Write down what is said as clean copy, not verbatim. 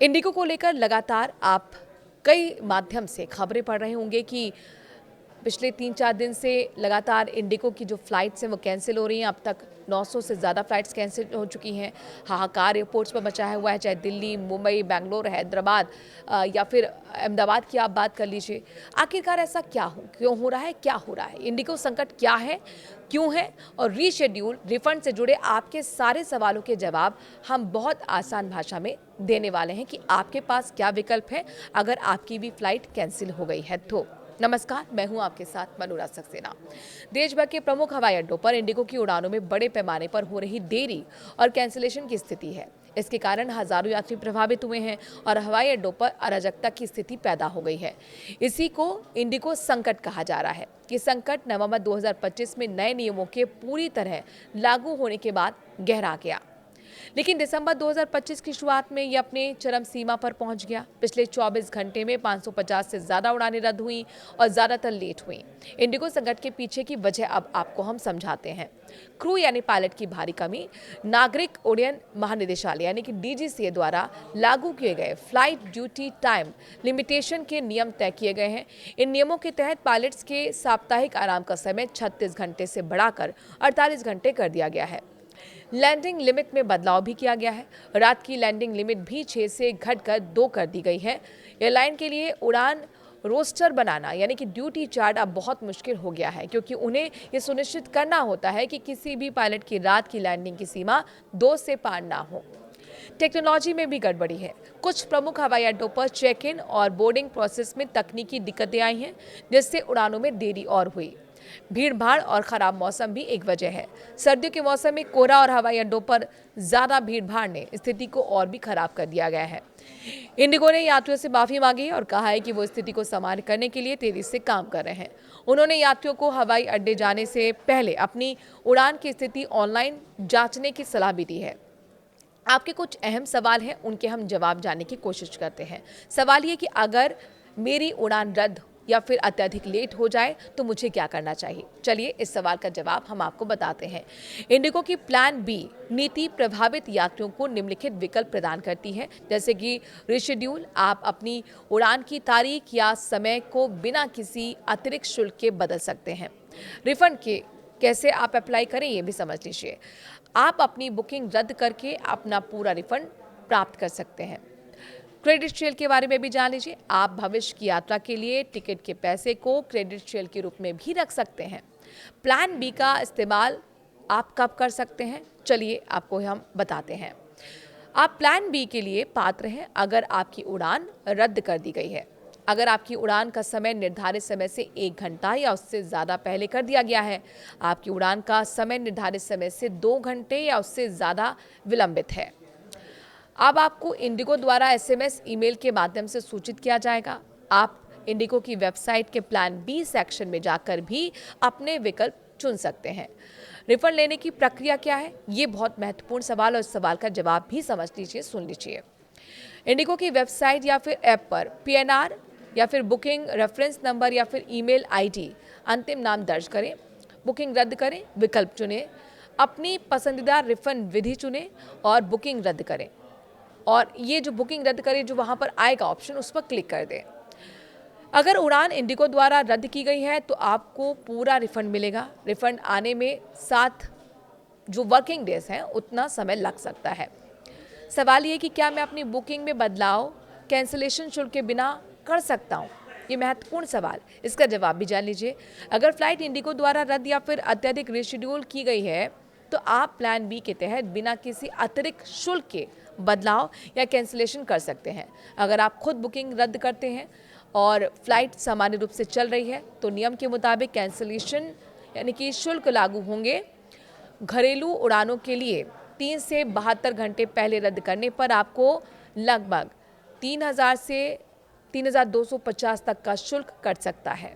Indigo को लेकर लगातार आप कई माध्यम से खबरें पढ़ रहे होंगे कि पिछले 3-4 दिन से लगातार इंडिगो की जो फ़्लाइट्स हैं वो कैंसिल हो रही हैं। अब तक 900 से ज़्यादा फ़्लाइट्स कैंसिल हो चुकी हैं। हाहाकार एयरपोर्ट्स पर मचाया हुआ है, चाहे दिल्ली, मुंबई, बेंगलोर, हैदराबाद या फिर अहमदाबाद की आप बात कर लीजिए। आखिरकार ऐसा क्यों हो रहा है, क्या हो रहा है? इंडिगो संकट क्या है, क्यों है? और रीशेड्यूल, रिफंड से जुड़े आपके सारे सवालों के जवाब हम बहुत आसान भाषा में देने वाले हैं कि आपके पास क्या विकल्प है अगर आपकी भी फ़्लाइट कैंसिल हो गई है तो। नमस्कार, मैं हूं आपके साथ मनोरा सक्सेना। देश भर के प्रमुख हवाई अड्डों पर इंडिगो की उड़ानों में बड़े पैमाने पर हो रही देरी और कैंसिलेशन की स्थिति है। इसके कारण हजारों यात्री प्रभावित हुए हैं और हवाई अड्डों पर अराजकता की स्थिति पैदा हो गई है। इसी को इंडिगो संकट कहा जा रहा है। ये संकट नवंबर 2025 में नए नियमों के पूरी तरह लागू होने के बाद गहरा गया, लेकिन दिसंबर 2025 की शुरुआत में ये अपने चरम सीमा पर पहुंच गया। पिछले 24 घंटे में 550 से ज्यादा उड़ानें रद्द हुई और ज्यादातर लेट हुई। इंडिगो संकट के पीछे की वजह अब आपको हम समझाते हैं। क्रू यानी पायलट की भारी कमी, नागरिक उड्डयन महानिदेशालय यानी कि डीजीसीए द्वारा लागू किए गए फ्लाइट ड्यूटी टाइम लिमिटेशन के नियम तय किए गए हैं। इन नियमों के तहत पायलट्स के साप्ताहिक आराम का समय 36 घंटे से बढ़ाकर 48 घंटे कर दिया गया है। लैंडिंग लिमिट में बदलाव भी किया गया है। रात की लैंडिंग लिमिट भी 6 से घटकर 2 कर दी गई है। एयरलाइन के लिए उड़ान रोस्टर बनाना यानी कि ड्यूटी चार्ट अब बहुत मुश्किल हो गया है, क्योंकि उन्हें ये सुनिश्चित करना होता है कि किसी भी पायलट की रात की लैंडिंग की सीमा 2 से पार ना हो। टेक्नोलॉजी में भी गड़बड़ी है। कुछ प्रमुख हवाई अड्डों पर चेक इन और बोर्डिंग प्रोसेस में तकनीकी दिक्कतें आई हैं, जिससे उड़ानों में देरी और हुई। भीड़ भाड़ और खराब मौसम भी एक वजह है। सर्दियों के मौसम में कोहरा और हवाई अड्डों पर ज्यादा भीड़ भाड़ ने स्थिति को और भी खराब कर दिया गया है। इंडिगो ने यात्रियों से माफी मांगी और कहा है कि वो स्थिति को समाप्त करने के लिए तेजी से काम कर रहे हैं। उन्होंने यात्रियों को हवाई अड्डे जाने से पहले अपनी उड़ान की स्थिति ऑनलाइन जांचने की सलाह भी दी है। आपके कुछ अहम सवाल हैं, उनके हम जवाब जानने की कोशिश करते हैं। सवाल ये कि अगर मेरी उड़ान रद्द या फिर अत्यधिक लेट हो जाए तो मुझे क्या करना चाहिए? चलिए इस सवाल का जवाब हम आपको बताते हैं। इंडिगो की प्लान बी नीति प्रभावित यात्रियों को निम्नलिखित विकल्प प्रदान करती है, जैसे कि रिशेड्यूल, आप अपनी उड़ान की तारीख या समय को बिना किसी अतिरिक्त शुल्क के बदल सकते हैं। रिफंड के कैसे आप अप्लाई करें ये भी समझ लीजिए। आप अपनी बुकिंग रद्द करके अपना पूरा रिफंड प्राप्त कर सकते हैं। क्रेडिट शेल के बारे में भी जान लीजिए। आप भविष्य की यात्रा के लिए टिकट के पैसे को क्रेडिट शेल के रूप में भी रख सकते हैं। प्लान बी का इस्तेमाल आप कब कर सकते हैं? चलिए आपको हम बताते हैं। आप प्लान बी के लिए पात्र हैं अगर आपकी उड़ान रद्द कर दी गई है। अगर आपकी उड़ान का समय निर्धारित समय से 1 घंटा या उससे ज़्यादा पहले कर दिया गया है, आपकी उड़ान का समय निर्धारित समय से 2 घंटे या उससे ज़्यादा विलंबित है, अब आपको इंडिगो द्वारा एसएमएस, ईमेल के माध्यम से सूचित किया जाएगा। आप इंडिगो की वेबसाइट के प्लान बी सेक्शन में जाकर भी अपने विकल्प चुन सकते हैं। रिफंड लेने की प्रक्रिया क्या है? ये बहुत महत्वपूर्ण सवाल और इस सवाल का जवाब भी समझ लीजिए, सुन लीजिए। इंडिगो की वेबसाइट या फिर ऐप पर पीएनआर या फिर बुकिंग रेफरेंस नंबर या फिर ईमेल आईडी, अंतिम नाम दर्ज करें, बुकिंग रद्द करें, विकल्प चुनें, अपनी पसंदीदा रिफंड विधि चुनें और बुकिंग रद्द करें। और ये जो बुकिंग रद्द करें जो वहाँ पर आएगा ऑप्शन, उस पर क्लिक कर दें। अगर उड़ान इंडिगो द्वारा रद्द की गई है तो आपको पूरा रिफंड मिलेगा। रिफंड आने में 7 जो वर्किंग डेज हैं उतना समय लग सकता है। सवाल ये कि क्या मैं अपनी बुकिंग में बदलाव कैंसिलेशन शुल्क के बिना कर सकता हूँ? ये महत्वपूर्ण सवाल, इसका जवाब भी जान लीजिए। अगर फ्लाइट इंडिगो द्वारा रद्द या फिर अत्यधिक रिशेड्यूल की गई है तो आप प्लान बी के तहत बिना किसी अतिरिक्त शुल्क के बदलाव या कैंसिलेशन कर सकते हैं। अगर आप खुद बुकिंग रद्द करते हैं और फ्लाइट सामान्य रूप से चल रही है तो नियम के मुताबिक कैंसिलेशन यानी कि शुल्क लागू होंगे। घरेलू उड़ानों के लिए 3 से 72 घंटे पहले रद्द करने पर आपको लगभग 3000 से 3250 तक का शुल्क कट सकता है।